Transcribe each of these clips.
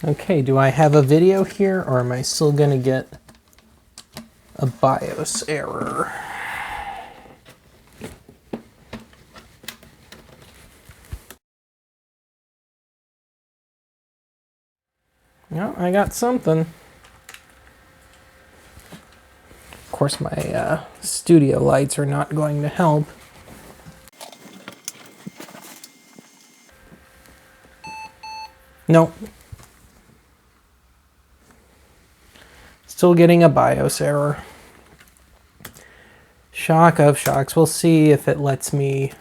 Okay, do I have a video here, or am I still going to get a BIOS error? No, I got something. Of course, my studio lights are not going to help. Nope. Still getting a BIOS error. Shock of shocks. We'll see if it lets me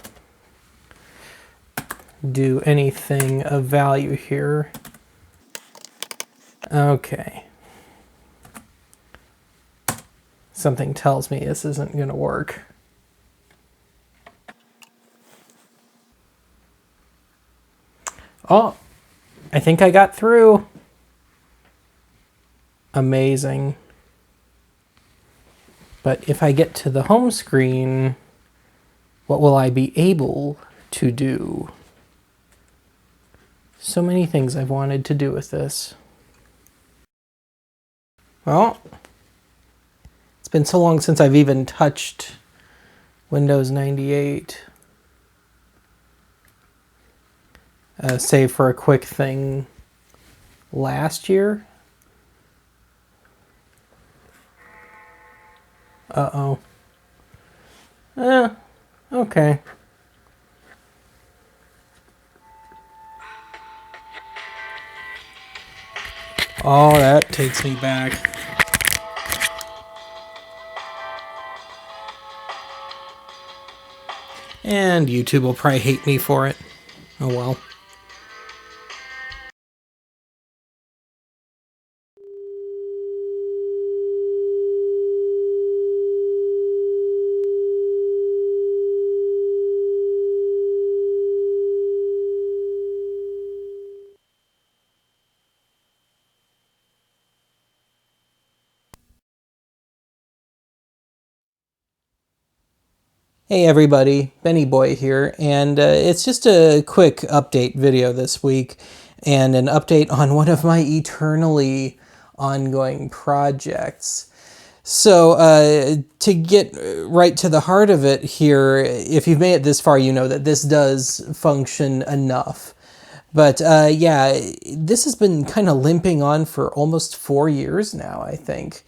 do anything of value here. Okay. Something tells me this isn't going to work. Oh, I think I got through. Amazing. But if I get to the home screen, what will I be able to do? So many things I've wanted to do with this. Well, it's been so long since I've even touched Windows 98. Save for a quick thing last year. Uh-oh. Okay. Oh, that takes me back. And YouTube will probably hate me for it. Oh well. Hey everybody, Benny Boy here, and it's just a quick update video this week, and an update on one of my eternally ongoing projects. So to get right to the heart of it here, if you've made it this far, you know that this does function enough. But yeah, this has been kind of limping on for almost 4 years now, I think.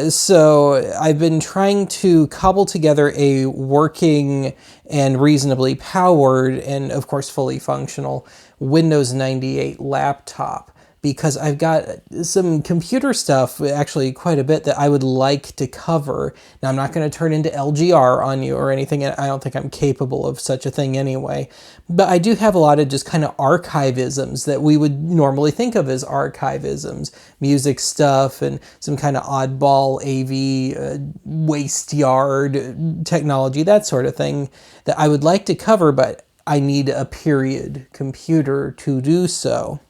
So I've been trying to cobble together a working and reasonably powered and of course fully functional Windows 98 laptop, because I've got some computer stuff, actually quite a bit, that I would like to cover. Now, I'm not going to turn into LGR on you or anything. I don't think I'm capable of such a thing anyway. But I do have a lot of just kind of archivisms that we would normally think of as archivisms. Music stuff and some kind of oddball AV waste yard technology, that sort of thing, that I would like to cover, but I need a period computer to do so.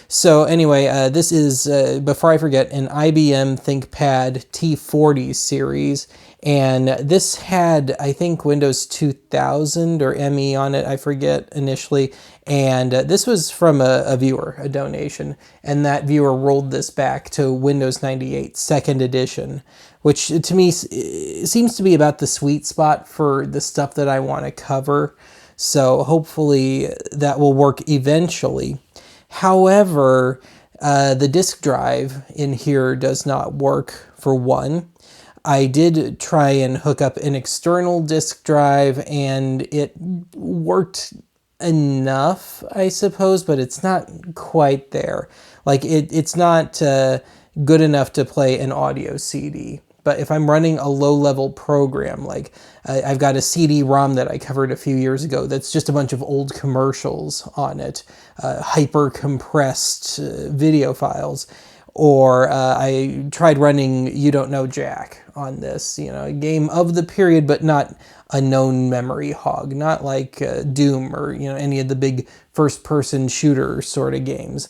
So anyway, this is, before I forget, an IBM ThinkPad T40 series, and this had, I think, Windows 2000 or ME on it, I forget initially, and this was from a viewer, a donation, and that viewer rolled this back to Windows 98 2nd edition, which to me seems to be about the sweet spot for the stuff that I want to cover, so hopefully that will work eventually. However, the disk drive in here does not work, for one. I did try and hook up an external disk drive, and it worked enough, I suppose, but it's not quite there. Like, it's not good enough to play an audio CD. But if I'm running a low-level program, like I've got a CD-ROM that I covered a few years ago that's just a bunch of old commercials on it, hyper-compressed video files, or I tried running You Don't Know Jack on this, you know, a game of the period, but not a known memory hog, not like Doom or, you know, any of the big first-person shooter sort of games.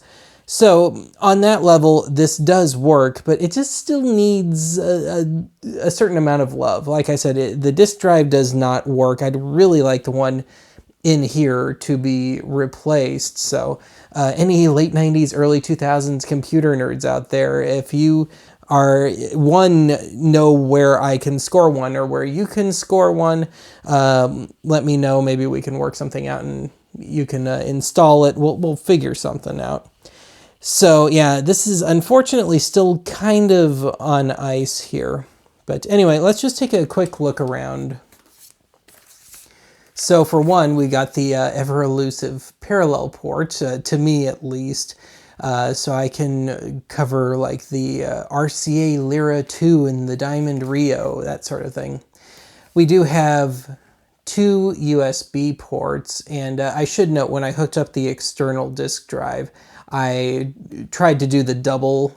So on that level, this does work, but it just still needs a certain amount of love. Like I said, the disk drive does not work. I'd really like the one in here to be replaced. So any late 90s, early 2000s computer nerds out there, if you are know where I can score one or where you can score one, let me know. Maybe we can work something out and you can install it. We'll figure something out. So yeah, this is unfortunately still kind of on ice here. But anyway, let's just take a quick look around. So for one, we got the ever elusive parallel port, to me at least. So I can cover like the RCA Lyra 2 and the Diamond Rio, that sort of thing. We do have 2 USB ports, and I should note when I hooked up the external disk drive, I tried to do the double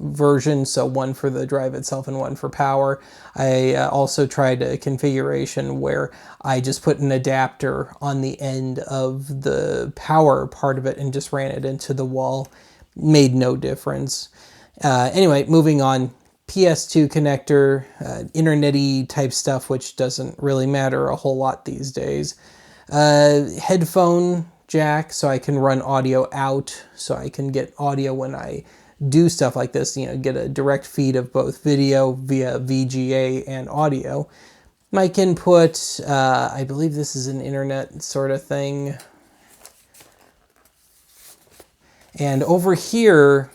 version, so one for the drive itself and one for power. I also tried a configuration where I just put an adapter on the end of the power part of it and just ran it into the wall. Made no difference. Anyway, moving on. PS2 connector, internet-y type stuff, which doesn't really matter a whole lot these days. Headphone jack, so I can run audio out, so I can get audio when I do stuff like this, get a direct feed of both video via VGA and audio. Mic input, I believe this is an internet sort of thing. And over here,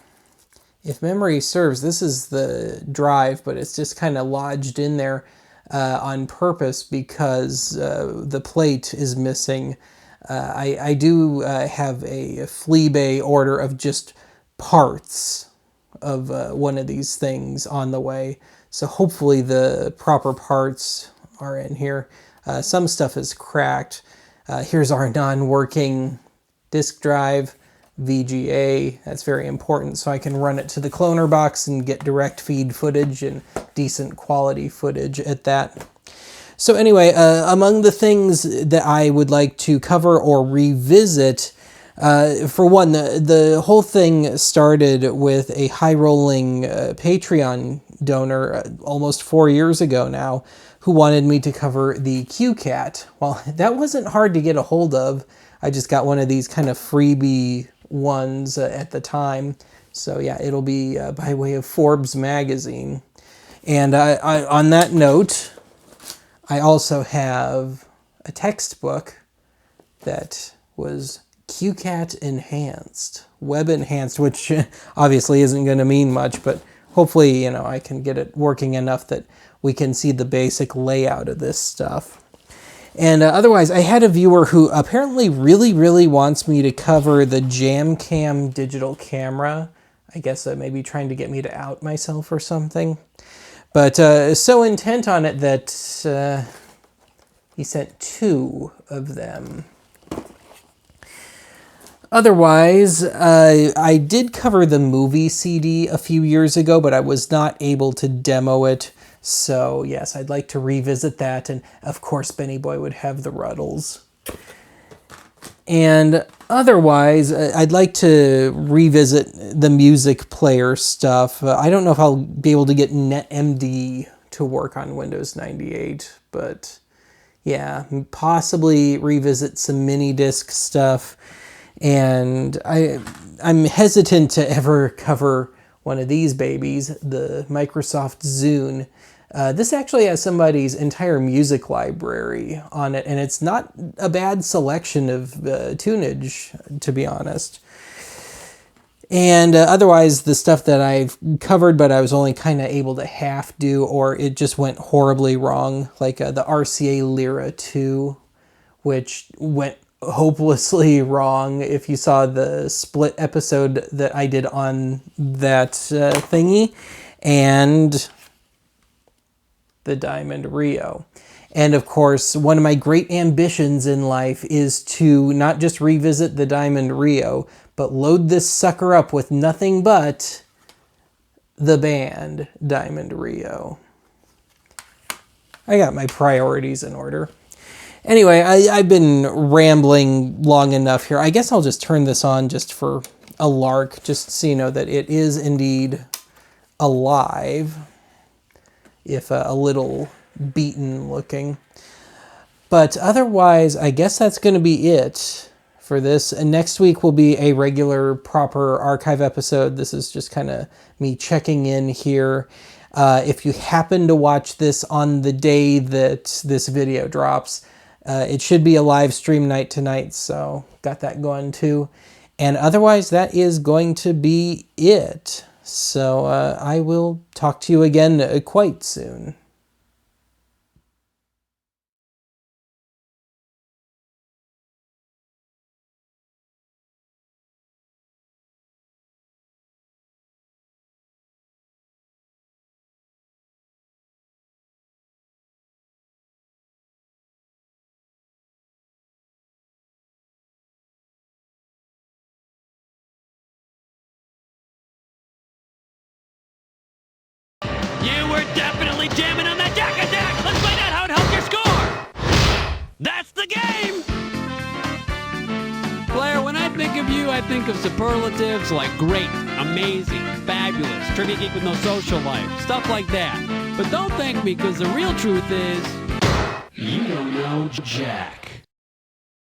if memory serves, this is the drive, but it's just kind of lodged in there on purpose because the plate is missing. I do have a Fleabay order of just parts of one of these things on the way. So hopefully the proper parts are in here. Some stuff is cracked. Here's our non-working disk drive, VGA. That's very important so I can run it to the cloner box and get direct feed footage and decent quality footage at that. So anyway, among the things that I would like to cover or revisit, for one, the whole thing started with a high-rolling Patreon donor almost 4 years ago now, who wanted me to cover the QCat. Well, that wasn't hard to get a hold of. I just got one of these kind of freebie ones at the time. So yeah, it'll be by way of Forbes magazine. And on that note, I also have a textbook that was QCat enhanced, web enhanced, which obviously isn't going to mean much, but hopefully, I can get it working enough that we can see the basic layout of this stuff. And otherwise, I had a viewer who apparently really, really wants me to cover the JamCam digital camera. I guess maybe trying to get me to out myself or something. But so intent on it that he sent 2 of them. Otherwise, I did cover the movie CD a few years ago, but I was not able to demo it. So yes, I'd like to revisit that. And of course, Benny Boy would have the Ruddles. And otherwise, I'd like to revisit the music player stuff. I don't know if I'll be able to get NetMD to work on Windows 98, but yeah, possibly revisit some mini disc stuff. And I'm hesitant to ever cover one of these babies, the Microsoft Zune. This actually has somebody's entire music library on it, and it's not a bad selection of tunage, to be honest. And otherwise, the stuff that I've covered, but I was only kind of able to half do, or it just went horribly wrong, like the RCA Lyra 2, which went hopelessly wrong. If you saw the split episode that I did on that thingy, and the Diamond Rio. And of course, one of my great ambitions in life is to not just revisit the Diamond Rio, but load this sucker up with nothing but the band Diamond Rio. I got my priorities in order. Anyway, I've been rambling long enough here. I guess I'll just turn this on just for a lark, just so you know that it is indeed alive, if a little beaten looking. But otherwise, I guess that's going to be it for this. And next week will be a regular, proper archive episode. This is just kind of me checking in here. If you happen to watch this on the day that this video drops, it should be a live stream night tonight, so got that going too. And otherwise, that is going to be it. So I will talk to you again quite soon. You were definitely jamming on that jack attack! Let's find out how it helped your score! That's the game! Blair, when I think of you, I think of superlatives like great, amazing, fabulous, trivia geek with no social life, stuff like that. But don't thank me, because the real truth is, you don't know jack.